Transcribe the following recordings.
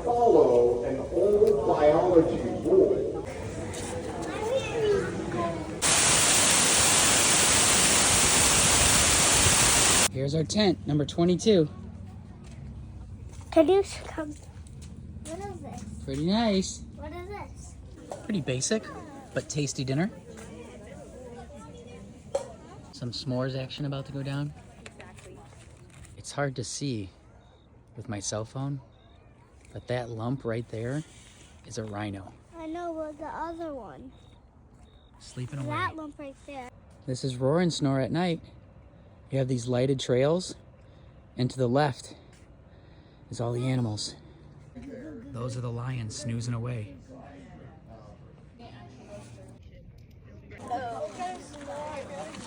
Follow an old biology rule. Here's our tent, number 22. Can you come? What is this? Pretty nice. What is this? Pretty basic, but tasty dinner. Some s'mores action about to go down. It's hard to see with my cell phone, but that lump right there is a rhino. I know, but the other one. Sleeping away. That lump right there. This is Roar and Snore at night. You have these lighted trails, and to the left is all the animals. Those are the lions snoozing away.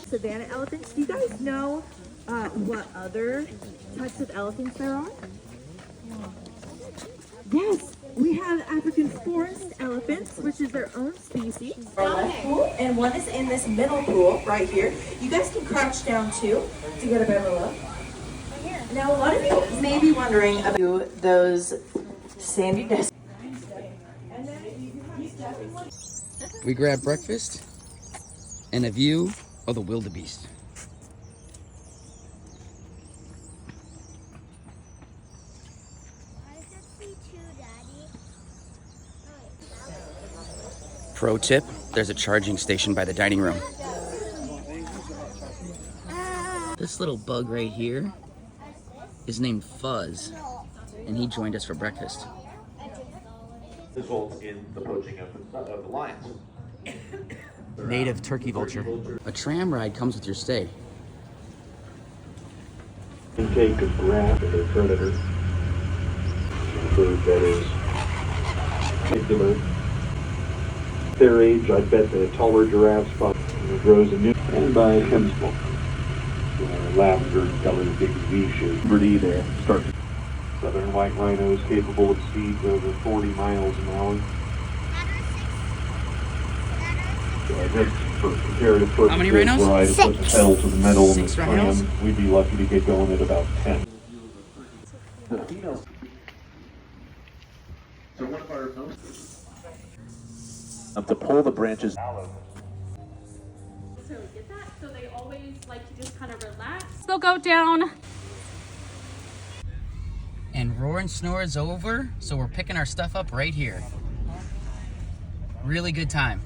Savannah elephants. Do you guys know what other types of elephants there are? Yes, we have African forest elephants, which is their own species. Our left pool, and one is in this middle pool right here. You guys can crouch down too to get a better look. Now, a lot of you may be wondering about those sandy deserts. We grabbed breakfast and a view of the wildebeest. Pro tip, there's a charging station by the dining room. This little bug right here is named Fuzz, and he joined us for breakfast. Result in the poaching of the lions. Native turkey vulture. A tram ride comes with your stay. Intake of grass and their predator. Food that is particular. Their age, I bet the taller giraffes probably grows a new. And by chemical. Lavender colored big V shape. Pretty there. Start. Southern white rhinos capable of speeds over 40 miles an hour. Just for comparative purposes, How many rhinos? were I to put the pedal to the metal in this 6 rhinos? tram, we'd be lucky to get going at about 10. The females. So one of our to pull the branches. So get that? So they always like to just kind of relax. They'll go down. And Roar and Snore is over, so we're picking our stuff up right here. Really good time.